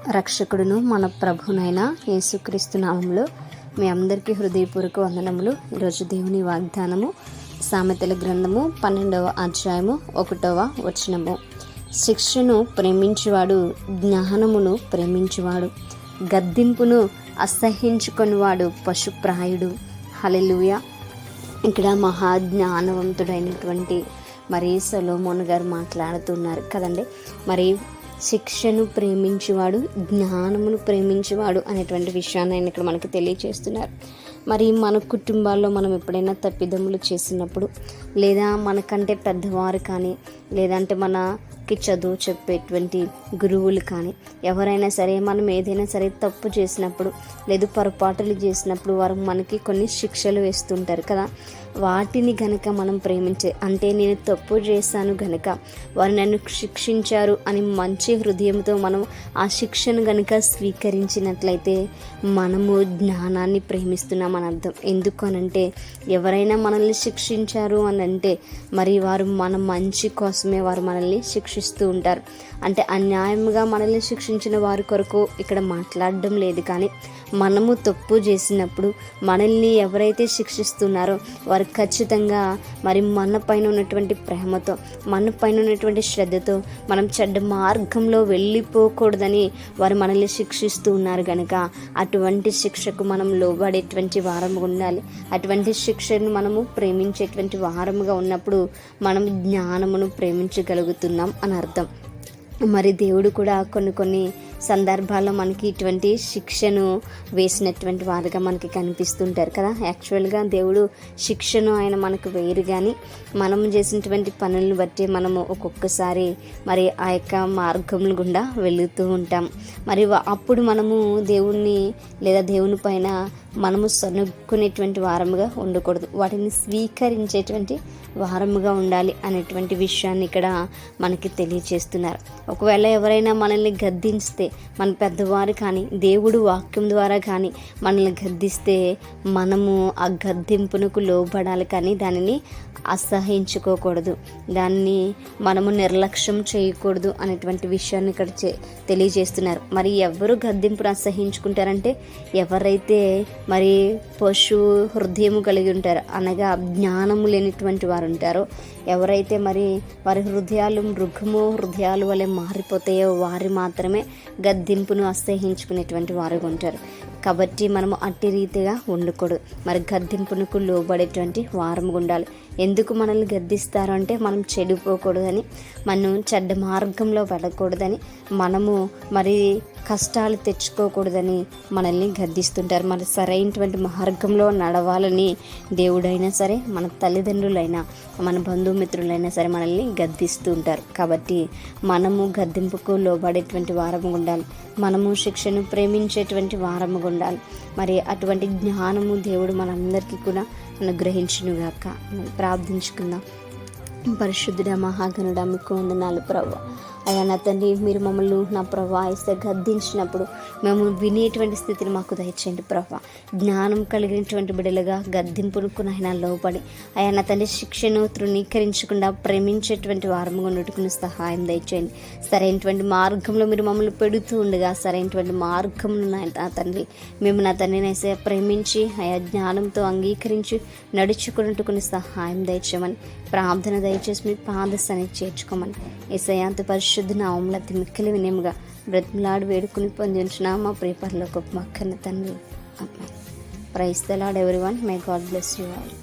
రక్షకుడును మన ప్రభునైన యేసుక్రీస్తు నామములో మీ అందరికీ హృదయపూర్వక వందనములు. ఈరోజు దేవుని వాగ్దానము సామెతల గ్రంథము 12వ అధ్యాయము 1వ వచనము. శిక్షను ప్రేమించువాడు జ్ఞానమును ప్రేమించువాడు, గద్దింపును అసహ్యించుకొనివాడు పశుప్రాయుడు. హల్లెలూయా. ఇక్కడ మహాజ్ఞానవంతుడైనటువంటి సొలొమోను గారు మాట్లాడుతున్నారు కదండి. శిక్షను ప్రేమించేవాడు జ్ఞానమును ప్రేమించేవాడు అనేటువంటి విషయాన్ని ఆయన ఇక్కడ మనకి తెలియచేస్తున్నారు. మన కుటుంబాల్లో మనం ఎప్పుడైనా తప్పిదములు చేసినప్పుడు, లేదా మనకంటే పెద్దవారు కానీ, లేదంటే మనకి చదువు చెప్పేటువంటి గురువులు కానీ, ఎవరైనా సరే మనం ఏదైనా సరే తప్పు చేసినప్పుడు, లేదు పొరపాటులు చేసినప్పుడు వారు మనకి కొన్ని శిక్షలు వేస్తుంటారు కదా. వాటిని గనక మనం అంటే నేను తప్పు చేశాను గనక వారు నన్ను శిక్షించారు అని మంచి హృదయంతో మనం ఆ శిక్షను గనక స్వీకరించినట్లయితే మనము జ్ఞానాన్ని ప్రేమిస్తున్నాం అని అర్థం. ఎందుకు అనంటే ఎవరైనా మనల్ని శిక్షించారు అని అంటే వారు మన మంచి కోసమే వారు మనల్ని శిక్షిస్తూ ఉంటారు. అంటే అన్యాయంగా మనల్ని శిక్షించిన వారి కొరకు ఇక్కడ మాట్లాడడం లేదు, కానీ మనము తప్పు చేసినప్పుడు మనల్ని ఎవరైతే శిక్షిస్తున్నారో వారు ఖచ్చితంగా మన పైన ఉన్నటువంటి ప్రేమతో, మన పైన ఉన్నటువంటి శ్రద్ధతో మనం చెడ్డ మార్గంలో వెళ్ళిపోకూడదని వారు మనల్ని శిక్షిస్తూ ఉన్నారు కనుక అటువంటి శిక్షకు మనం లోబడేటువంటి వారముగా ఉండాలి. అటువంటి శిక్షను మనము ప్రేమించేటువంటి వారముగా ఉన్నప్పుడు మనం జ్ఞానమును ప్రేమించగలుగుతున్నాం అని అర్థం. దేవుడు కూడా కొన్ని సందర్భాల్లో మనకి ఇటువంటి శిక్షను వేసినటువంటి వారుగా మనకి కనిపిస్తుంటారు కదా. యాక్చువల్గా దేవుడు శిక్షను ఆయన మనకు వేయరు, కానీ మనము చేసినటువంటి పనులను బట్టి మనము ఒక్కొక్కసారి ఆ యొక్క మార్గముల గుండా వెళుతూ ఉంటాం. అప్పుడు మనము దేవుణ్ణి లేదా దేవుని పైన మనము సనుక్కునేటువంటి వారముగా ఉండకూడదు, వాటిని స్వీకరించేటువంటి వారముగా ఉండాలి అనేటువంటి విషయాన్ని ఇక్కడ మనకి తెలియచేస్తున్నారు. ఒకవేళ ఎవరైనా మనల్ని గద్దిస్తే, మన పెద్దవారు కానీ దేవుడు వాక్యం ద్వారా కానీ మనల్ని గద్దిస్తే మనము ఆ గద్దింపునకు లోబడాలి, కానీ దానిని అసహించుకోకూడదు, దాన్ని మనము నిర్లక్ష్యం చేయకూడదు అనేటువంటి విషయాన్ని ఇక్కడ తెలియజేస్తున్నారు. ఎవరు గద్దింపును అసహించుకుంటారంటే ఎవరైతే పశు హృదయము కలిగి ఉంటారో, అనగా జ్ఞానము లేనిటువంటి వారు ఉంటారో, ఎవరైతే వారి హృదయాలు మృగము హృదయాలు వలె మారిపోతాయో వారు మాత్రమే గద్దింపును అసహించుకునేటువంటి వారుగా ఉంటారు. కాబట్టి మనము అట్టి రీతిగా ఉండకూడదు, గద్దింపునకు లోబడేటువంటి వారముగా ఉండాలి. ఎందుకు మనల్ని గద్దిస్తారు అంటే మనం చెడిపోకూడదని, మనం చెడ్డ మార్గంలో వెళ్ళకూడదని, మనము కష్టాలు తెచ్చుకోకూడదని మనల్ని గద్దిస్తుంటారు. సరైనటువంటి మార్గంలో నడవాలని దేవుడైనా సరే, మన తల్లిదండ్రులైనా, మన బంధుమిత్రులైనా సరే మనల్ని గద్దిస్తూ ఉంటారు. కాబట్టి మనము గద్దింపుకు లోబడేటువంటి వారముగా ఉండాలి, మనము శిక్షను ప్రేమించేటువంటి వారముగా ఉండాలి. అటువంటి జ్ఞానము దేవుడు మనందరికీ కూడా అనుగ్రహించునుగాక. ప్రార్థించుకుందాం. పరిశుద్ధుడా మహాగణుడా మీకు వందనాలు ప్రభువా. అయ్యా నా తండ్రి, మీరు మమ్మల్ని నా ప్రభా ఇస్తే గద్దించినప్పుడు మేము వినేటువంటి స్థితిని మాకు దయచేయండి ప్రభా. జ్ఞానం కలిగినటువంటి బిడ్డలుగా గద్దింపునకు నాయన లోపడి అయ్యా నా తండ్రి శిక్షను తృణీకరించకుండా ప్రేమించేటువంటి వారముగా ఉండటకుని సహాయం దయచేయండి. సరైనటువంటి మార్గంలో మీరు మమ్మల్ని పెడుతూ ఉండగా సరైనటువంటి మార్గంలో నా తండ్రి మేము నా తండ్రిని ప్రేమించి అయా జ్ఞానంతో అంగీకరించి నడుచుకున్నట్టుకుని సహాయం దయచేయమని ప్రార్థన దయచేసి మీ పాదస్థాన్ని చేర్చుకోమని యేసయ్య పరిశుద్ధ నామములో అతి మిక్కిలి వినయముగా బ్రతిమలాడి వేడుకుని పొందించిన మా ప్రియ పరలోకపు మా కన్న తండ్రి. Praise the Lord everyone. May God bless you all.